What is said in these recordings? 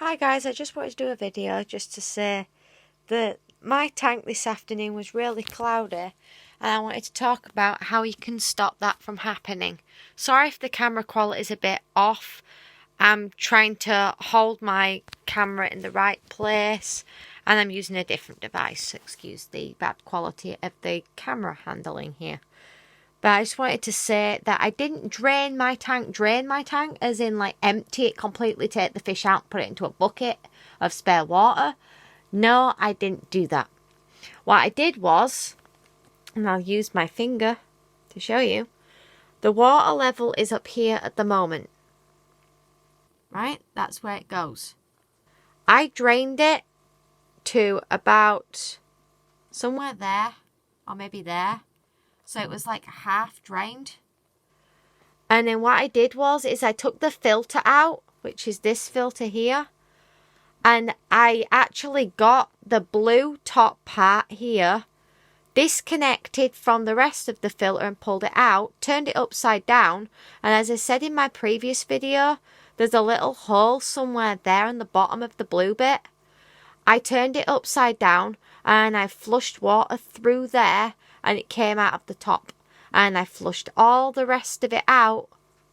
Hi guys, I just wanted to do a video just to say that my tank this afternoon was really cloudy and I wanted to talk about how you can stop that from happening. Sorry if the camera quality is a bit off. I'm trying to hold my camera in the right place and I'm using a different device. Excuse the bad quality of the camera handling here. But I just wanted to say that I didn't drain my tank as in like empty it completely, take the fish out, put it into a bucket of spare water. No, I didn't do that. What I did was, and I'll use my finger to show you, the water level is up here at the moment. Right? That's where it goes. I drained it to about somewhere there, or maybe there. So it was like half drained. And then what I did was I took the filter out, which is this filter here. And I actually got the blue top part here disconnected from the rest of the filter and pulled it out, turned it upside down. And as I said in my previous video, there's a little hole somewhere there on the bottom of the blue bit. I turned it upside down and I flushed water through there and it came out of the top. And I flushed all the rest of it out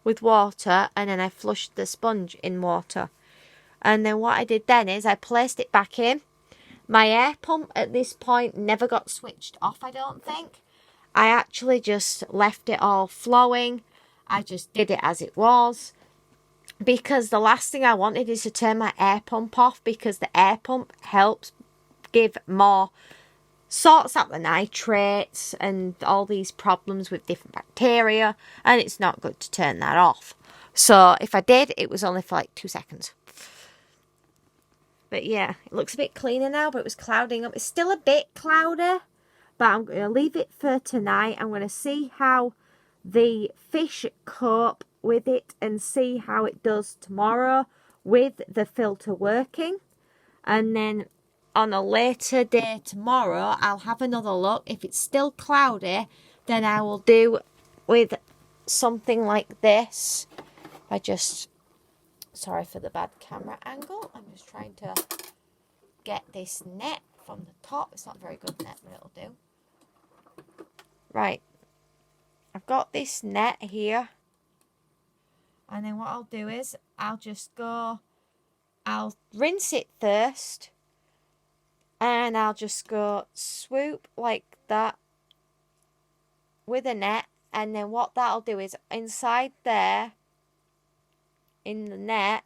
with water and then I flushed the sponge in water. And then what I did then is I placed it back in. My air pump at this point never got switched off, I don't think. I actually just left it all flowing. I just did it as it was. Because the last thing I wanted is to turn my air pump off, because the air pump helps give more, sorts out the nitrates and all these problems with different bacteria, and it's not good to turn that off. So if I did, it was only for like 2 seconds. But yeah, it looks a bit cleaner now, but it was clouding up. It's still a bit cloudy, but I'm going to leave it for tonight. I'm going to see how the fish cope with it and see how it does tomorrow with the filter working. And then on a later day tomorrow, I'll have another look. If it's still cloudy, then I will do with something like this. Sorry for the bad camera angle. I'm just trying to get this net from the top. It's not a very good net, but it'll do. Right. I've got this net here. And then what I'll do is I'll rinse it first. And I'll just go swoop like that with a net. And then what that'll do is inside there, in the net,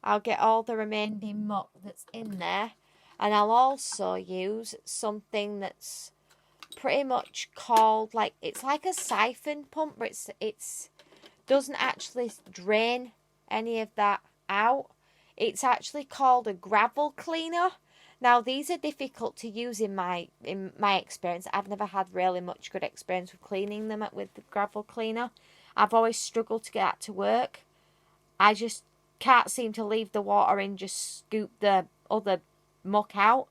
I'll get all the remaining muck that's in there. And I'll also use something that's pretty much called, like, it's like a siphon pump, but it's doesn't actually drain any of that out. It's actually called a gravel cleaner. Now, these are difficult to use in my experience. I've never had really much good experience with cleaning them with the gravel cleaner. I've always struggled to get that to work. I just can't seem to leave the water in, just scoop the other muck out.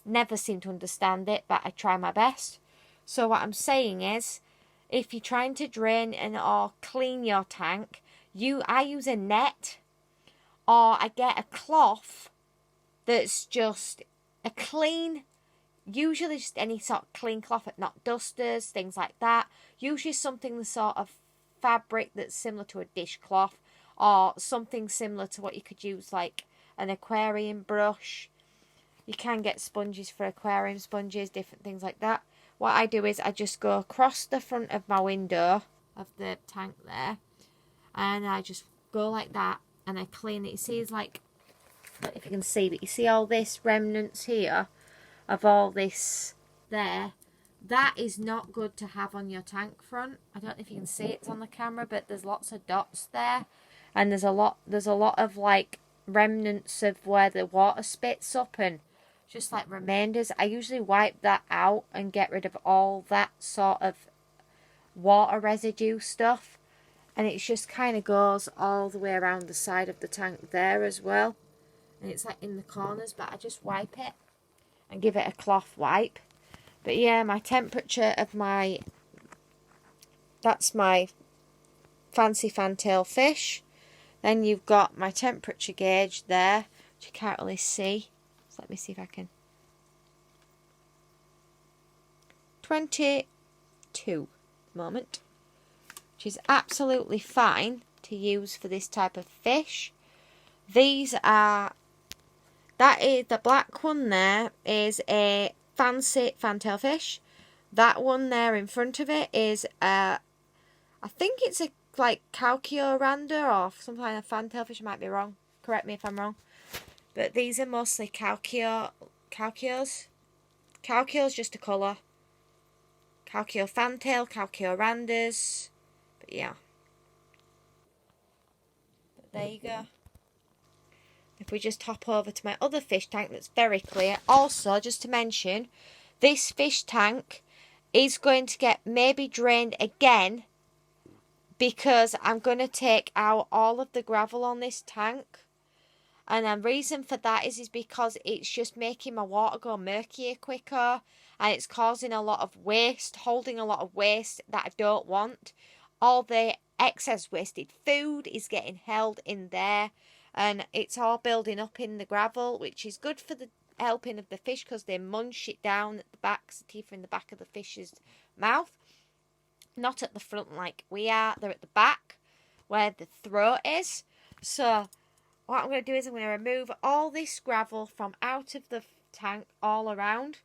Never seem to understand it, but I try my best. So what I'm saying is, if you're trying to drain or clean your tank, I use a net, or I get a cloth that's just a clean, usually just any sort of clean cloth, not dusters, things like that. Usually something the sort of fabric that's similar to a dishcloth, or something similar to what you could use, like an aquarium brush. You can get sponges for aquarium sponges, different things like that. What I do is I just go across the front of my window of the tank there, and I just go like that, and I clean it. You see, it's like, if you can see, but you see all this remnants here of all this there. That is not good to have on your tank front. I don't know if you can see it on the camera, but there's lots of dots there. And there's a lot of like remnants of where the water spits up and just like remainders. I usually wipe that out and get rid of all that sort of water residue stuff. And it just kind of goes all the way around the side of the tank there as well. And it's like in the corners, but I just wipe it and give it a cloth wipe. But yeah, my temperature of that's my fancy fantail fish. Then you've got my temperature gauge there, which you can't really see. So let me see if I can. 22 at the moment, which is absolutely fine to use for this type of fish. These are, that is, the black one there is a fancy fantail fish. That one there in front of it is I think it's a like Calcioranda or something like a fantail fish. I might be wrong. Correct me if I'm wrong. But these are mostly Calciors. Calcior's just a colour. Calcio fantail, Calciorandas. But yeah. But there you go. If we just hop over to my other fish tank that's very clear. Also, just to mention, this fish tank is going to get maybe drained again because I'm going to take out all of the gravel on this tank. And the reason for that is because it's just making my water go murkier quicker. And it's causing a lot of waste, holding a lot of waste that I don't want. All the excess wasted food is getting held in there. And it's all building up in the gravel, which is good for the helping of the fish because they munch it down at the back. The teeth are in the back of the fish's mouth. Not at the front like we are. They're at the back where the throat is. So what I'm going to do is I'm going to remove all this gravel from out of the tank all around.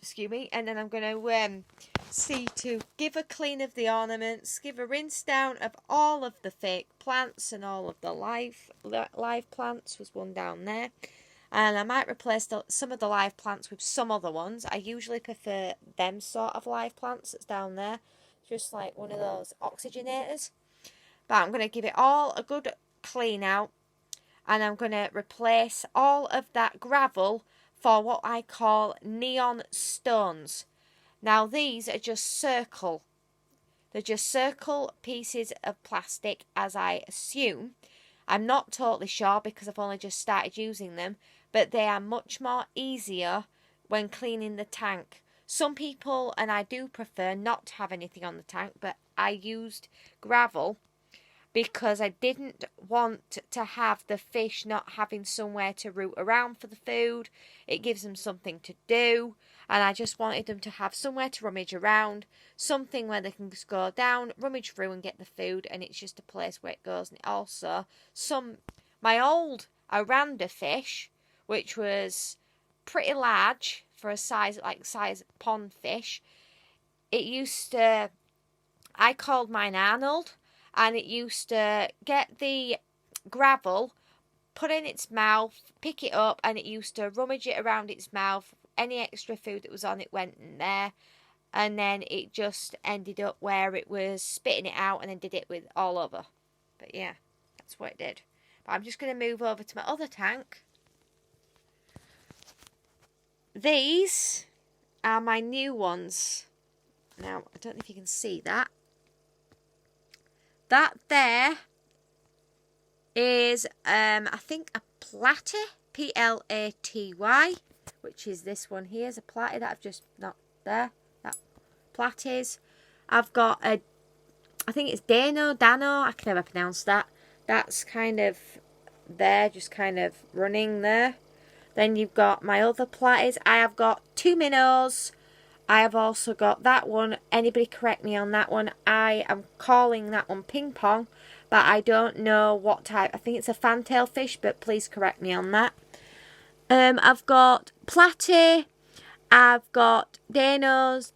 Excuse me. And then I'm going to see to give a clean of the ornaments, give a rinse down of all of the fake plants and all of the live plants. Was one down there. And I might replace some of the live plants with some other ones. I usually prefer them sort of live plants that's down there. Just like one of those oxygenators. But I'm going to give it all a good clean out. And I'm going to replace all of that gravel for what I call neon stones. Now these are just circle. They're just circle pieces of plastic, as I assume. I'm not totally sure because I've only just started using them. But they are much more easier when cleaning the tank. Some people, and I do prefer not to have anything on the tank, but I used gravel because I didn't want to have the fish not having somewhere to root around for the food. It gives them something to do, and I just wanted them to have somewhere to rummage around, something where they can just go down, rummage through and get the food, and it's just a place where it goes. And also, my old Aranda fish, which was pretty large for a size pond fish, I called mine Arnold, and it used to get the gravel, put in its mouth, pick it up, and it used to rummage it around its mouth. Any extra food that was on it went in there, and then it just ended up where it was spitting it out and then did it with all over. But yeah, that's what it did. But I'm just going to move over to my other tank. These are my new ones. Now, I don't know if you can see that. That there is, I think, a platy, Platy, which is this one here. Is a platy that I've just not there. That platies. I've got I think it's Dano, I can never pronounce that. That's kind of there, just kind of running there. Then you've got my other platies. I have got 2 minnows. I have also got that one. Anybody correct me on that one? I am calling that one ping pong, but I don't know what type. I think it's a fantail fish, but please correct me on that. I've got platy. I've got Danos,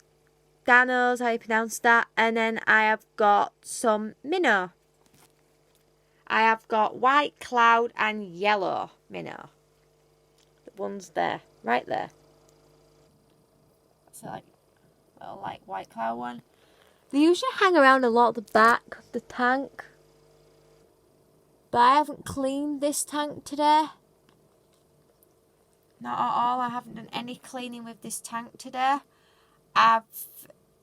how you pronounce that, and then I have got some minnow. I have got white cloud and yellow minnow. The ones there, right there. So like little like white cloud one. They usually hang around a lot at the back of the tank, but I haven't cleaned this tank today. Not at all. I haven't done any cleaning with this tank today. I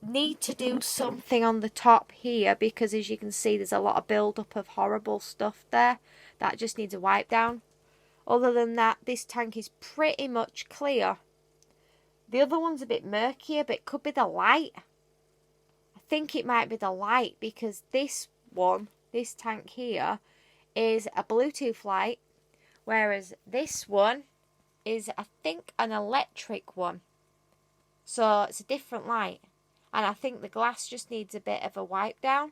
need to do something on the top here because, as you can see, there's a lot of build-up of horrible stuff there that just needs a wipe down. Other than that, this tank is pretty much clear. The other one's a bit murkier, but it could be the light. I think it might be the light because this tank here, is a Bluetooth light Whereas this one is, I think, an electric one. So it's a different light. And I think the glass just needs a bit of a wipe down.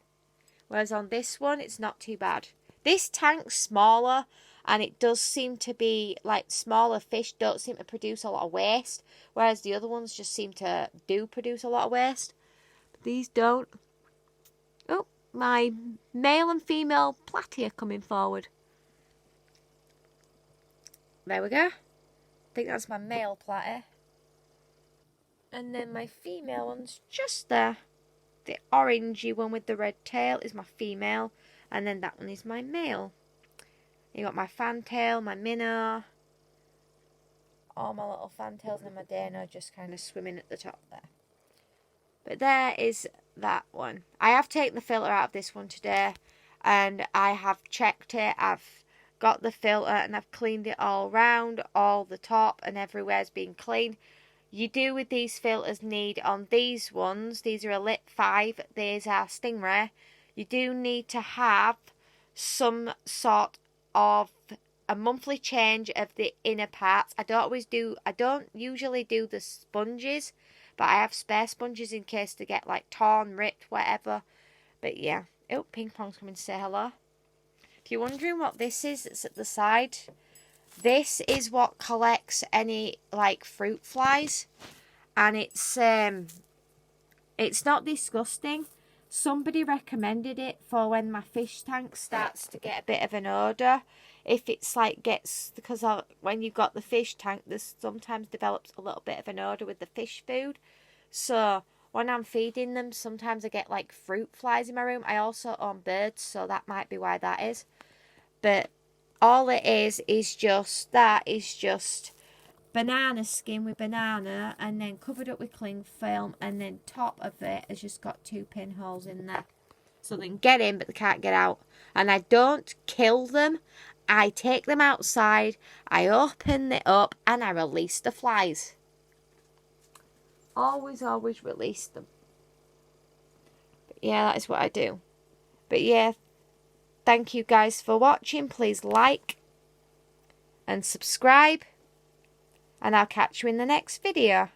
Whereas on this one, it's not too bad. This tank's smaller, and it does seem to be, like, smaller fish don't seem to produce a lot of waste. Whereas the other ones just seem to produce a lot of waste. But these don't. Oh, my male and female platy are coming forward. There we go. I think that's my male platy. And then my female one's just there. The orangey one with the red tail is my female. And then that one is my male. You got my fantail, my minnow. All my little fantails and my dano just kind of swimming at the top there. But there is that one. I have taken the filter out of this one today. And I have checked it. I've got the filter and I've cleaned it all round. All the top and everywhere's been clean. You do with these filters need on these ones. These are Elite 5. These are Stingray. You do need to have some sort of a monthly change of the inner parts. I don't usually do the sponges, but I have spare sponges in case they get like torn, ripped, whatever. But yeah. Oh, Ping Pong's coming to say hello. If you're wondering what this is, it's at the side. This is what collects any like fruit flies, and it's not disgusting. Somebody recommended it for when my fish tank starts to get a bit of an odour. If it's like because when you've got the fish tank, this sometimes develops a little bit of an odour with the fish food. So when I'm feeding them, sometimes I get like fruit flies in my room. I also own birds, so that might be why that is. But all it is just banana skin with banana and then covered up with cling film, and then top of it has just got 2 pinholes in there. So they can get in but they can't get out. And I don't kill them. I take them outside, I open it up and I release the flies. Always release them. But yeah, that is what I do. But yeah, thank you guys for watching. Please like and subscribe. And I'll catch you in the next video.